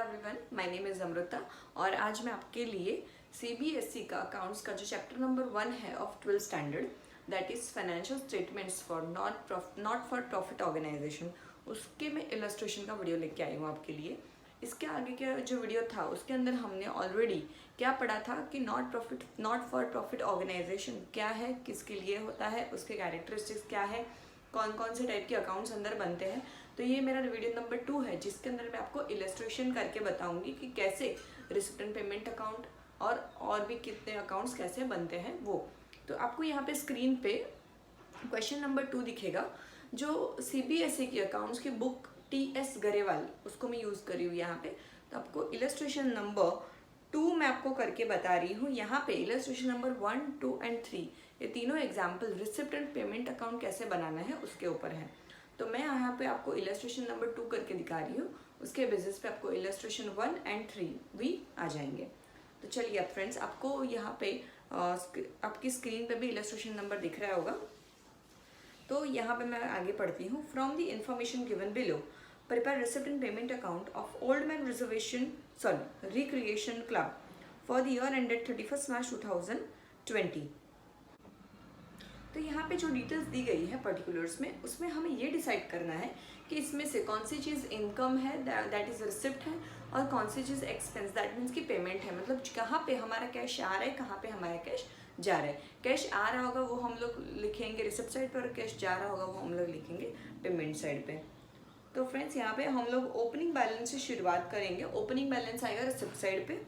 Everyone, my name is Amrita और आज मैं आपके लिए सीबीएसई का अकाउंट्स का जो चैप्टर नंबर 1 है of 12th standard, that is financial statements for not for profit organization, उसके मैं इलस्ट्रेशन का वीडियो लेके आई हूँ आपके लिए। इसके आगे का जो वीडियो था उसके अंदर हमने ऑलरेडी क्या पढ़ा था कि नॉट फॉर प्रॉफिट ऑर्गेनाइजेशन क्या है, किसके लिए होता है, उसके कैरेक्टरिस्टिक्स क्या है, कौन कौन से टाइप के अकाउंट्स अंदर बनते हैं। तो ये मेरा वीडियो नंबर 2 है जिसके अंदर मैं आपको इलस्ट्रेशन करके बताऊंगी कि कैसे रिसिप्ट एंड पेमेंट अकाउंट और भी कितने अकाउंट्स कैसे बनते हैं वो। तो आपको यहाँ पे स्क्रीन पे क्वेश्चन नंबर 2 दिखेगा, जो सीबीएसई की अकाउंट्स की बुक टीएस गरेवाल उसको मैं यूज़ करी हूँ यहाँ पे। तो आपको इलस्ट्रेशन नंबर 2 मैं आपको करके बता रही हूँ। यहाँ पे इलस्ट्रेशन नंबर 1, 2 एंड 3 ये तीनों example receipt and payment account कैसे बनाना है उसके ऊपर है। तो मैं यहाँ पे आपको इलस्ट्रेशन नंबर 2 करके दिखा रही हूँ, उसके बेसिस पे आपको इलस्ट्रेशन 1 एंड 3 भी आ जाएंगे। तो चलिए अब फ्रेंड्स, आपको यहाँ पे आपकी स्क्रीन पे भी इलस्ट्रेशन नंबर दिख रहा होगा। तो यहाँ पे मैं आगे पढ़ती हूँ। From the information given below, prepare receipt and payment account of old man recreation club for the year ended 31 मार्च 2020। तो यहाँ पे जो डिटेल्स दी गई है पर्टिकुलर्स में, उसमें हमें ये डिसाइड करना है कि इसमें से कौन सी चीज़ इनकम है, दैट इज़ रिसिप्ट है, और कौन सी चीज़ एक्सपेंस, दैट मीन्स की पेमेंट है। मतलब कहाँ पे हमारा कैश आ रहा है, कहाँ पे हमारा कैश जा रहा है। कैश आ रहा होगा वो हम लोग लिखेंगे रिसिप्ट साइड पर, और कैश जा रहा होगा वो हम लोग लिखेंगे पेमेंट साइड पे। तो फ्रेंड्स, यहाँ पे हम लोग ओपनिंग बैलेंस से शुरुआत करेंगे। ओपनिंग बैलेंस आएगा रिसिप्ट साइड पे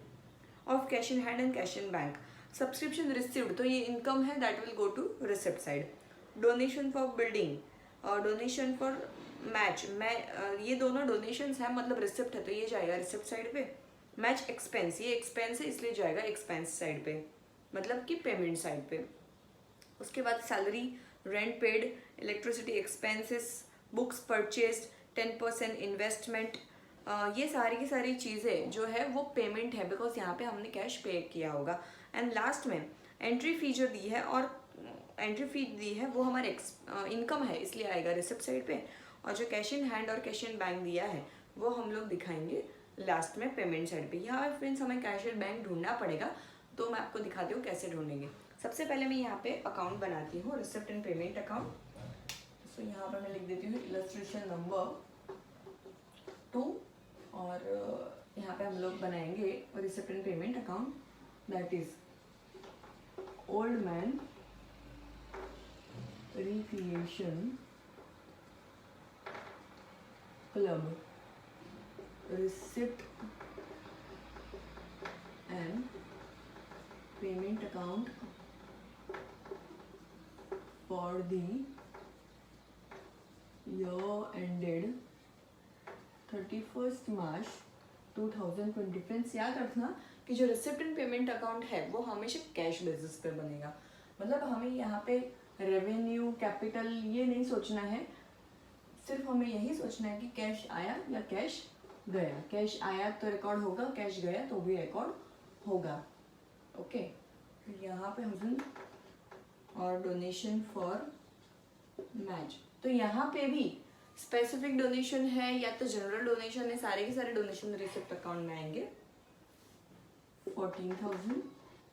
of cash in hand and cash in bank. Subscription received, तो ये इनकम है, that will go to receipt side. Donation for building और डोनेशन फॉर मैच, ये दोनों डोनेशंस हैं, मतलब रिसिप्ट है तो ये जाएगा रिसिप्ट साइड पे। मैच एक्सपेंस, ये एक्सपेंस है इसलिए जाएगा एक्सपेंस साइड पे, मतलब कि पेमेंट साइड पे। उसके बाद salary, rent paid, electricity expenses, books purchased, 10% investment, ये सारी की सारी चीज़ें जो है वो पेमेंट है, बिकॉज यहाँ पे हमने कैश पे किया होगा। एंड लास्ट में एंट्री फी जो दी है, और एंट्री फी दी है वो हमारे इनकम है इसलिए आएगा रिसिप्ट साइड पे। और जो कैश इन हैंड और कैश इन बैंक दिया है वो हम लोग दिखाएंगे लास्ट में पेमेंट साइड पे। यहाँ फ्रेंड्स हमें कैश इन बैंक ढूंढना पड़ेगा, तो मैं आपको दिखाती हूँ कैसे ढूंढेंगे। सबसे पहले मैं यहाँ पे अकाउंट बनाती हूँ, रिसिप्ट एंड पेमेंट अकाउंट। तो यहाँ पर मैं लिख देती हूँ इलस्ट्रेशन नंबर 2, और यहाँ पे हम लोग बनाएंगे receipt and payment account, that is old man recreation club receipt and payment account for the year ended 31 March 2020। Friends याद रखना कि जो रिसिप्ट एंड पेमेंट अकाउंट है वो हमेशा कैश बेसिस पे बनेगा। मतलब हमें यहाँ पे रेवेन्यू, कैपिटल ये नहीं सोचना है, सिर्फ हमें यही सोचना है कि कैश आया या कैश गया। कैश आया तो रिकॉर्ड होगा, कैश गया तो भी रिकॉर्ड होगा। ओके, यहाँ पे हम और डोनेशन फॉर मैच, तो यहाँ पे भी स्पेसिफिक डोनेशन है या तो जनरल डोनेशन है, सारे के सारे डोनेशन रिसिप्ट अकाउंट में आएंगे। 14,000,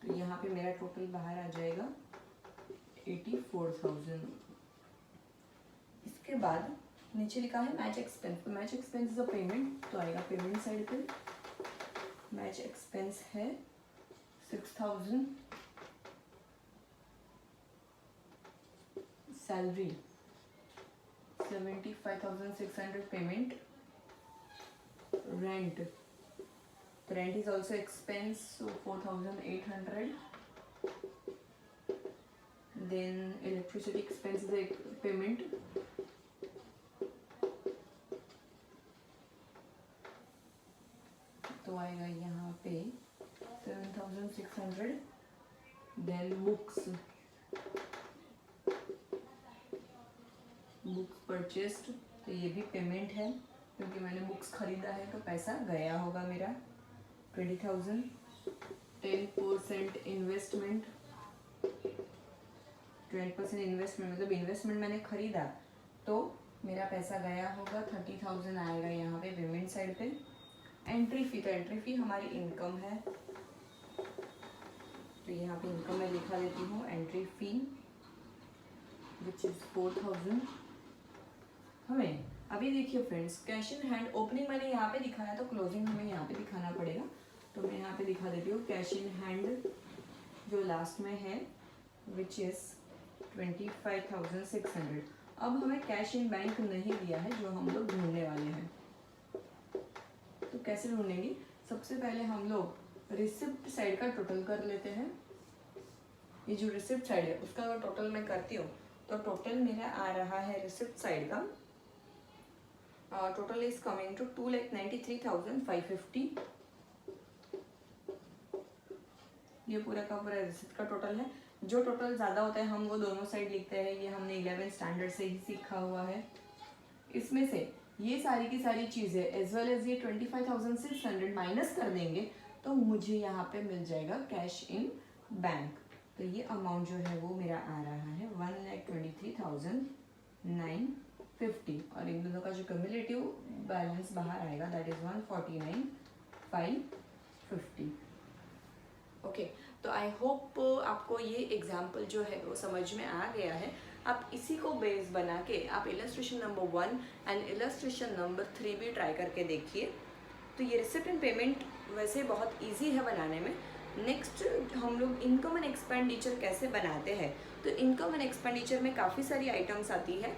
तो यहाँ पे मेरा टोटल बाहर आ जाएगा 84,000। इसके बाद नीचे लिखा है मैच एक्सपेंस, तो match expense is a payment, तो आएगा पेमेंट साइड पे। मैच एक्सपेंस है 6,000। Salary 75,600 payment. रेंट, तो rent is also expense, so 4,800. Then electricity expense is a payment. तो आएगा यहाँ पे 7,600. Then बुक्स परचेस्ड, तो ये भी पेमेंट है क्योंकि मैंने बुक्स खरीदा है तो पैसा गया होगा मेरा 20,000। 10% इन्वेस्टमेंट, 20% इन्वेस्टमेंट मतलब इन्वेस्टमेंट मैंने खरीदा तो मेरा पैसा गया होगा 30,000 आएगा यहाँ पे पेमेंट साइड पे। एंट्री फी, तो एंट्री फी हमारी इनकम है, तो यहाँ पे इनकम में लिखा देती हूँ एंट्री फी विच इज 4000। हमें अभी देखिए friends, cash in hand opening मैंने यहाँ पे दिखाया, तो क्लोजिंग हमें यहाँ पे दिखाना पड़ेगा, तो मैं यहाँ पे दिखा देती हूँ कैश इन हैंड जो लास्ट में है विच इज 25,600। अब हमें कैश इन बैंक नहीं दिया है जो हम लोग ढूंढने वाले हैं, तो कैसे ढूंढेंगे? सबसे पहले हम लोग रिसिप्ट साइड का टोटल कर लेते हैं। ये जो रिसिप्ट साइड है उसका अगर टोटल मैं करती हूँ तो टोटल मेरा आ रहा है रिसिप्ट साइड का, टोटल इज कमिंग टू 2,93,550। ये पूरा का पूरा रिसिप्ट का टोटल है। जो टोटल ज़्यादा होता है हम वो दोनों साइड लिखते हैं, ये हमने 11 स्टैंडर्ड से ही सीखा हुआ है। इसमें से ये सारी की सारी चीज़ें एज वेल एज ये 25,600 माइनस कर देंगे तो मुझे यहाँ पे मिल जाएगा कैश इन बैंक। तो ये अमाउंट जो है वो मेरा आ रहा है 1,23,950 और इन दोनों का जो क्यूमुलेटिव बैलेंस बाहर आएगा दैट इज 149,550। ओके, तो आई होप आपको ये एग्जाम्पल जो है वो समझ में आ गया है। आप इसी को बेस बना के आप illustration number 1 and illustration number 3 भी ट्राई करके देखिए। तो ये रिसिप्ट एंड पेमेंट वैसे बहुत इजी है बनाने में। नेक्स्ट हम लोग इनकम एंड एक्सपेंडिचर कैसे बनाते हैं, तो इनकम एंड एक्सपेंडिचर में काफ़ी सारी आइटम्स आती है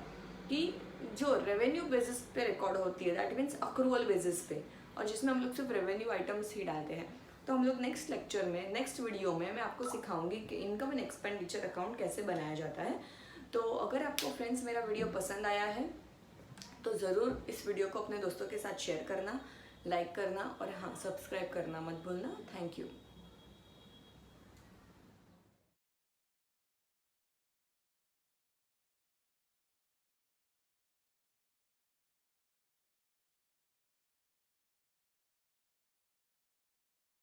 कि जो रेवेन्यू बेसिस पे रिकॉर्ड होती है, दैट मीन्स अक्रूवल बेसिस पे, और जिसमें हम लोग सिर्फ रेवेन्यू आइटम्स ही डालते हैं। तो हम लोग नेक्स्ट लेक्चर में, नेक्स्ट वीडियो में मैं आपको सिखाऊंगी कि इनकम एंड एक्सपेंडिचर अकाउंट कैसे बनाया जाता है। तो अगर आपको फ्रेंड्स मेरा वीडियो पसंद आया है तो ज़रूर इस वीडियो को अपने दोस्तों के साथ शेयर करना, लाइक करना और हाँ, सब्सक्राइब करना मत भूलना। Thank you.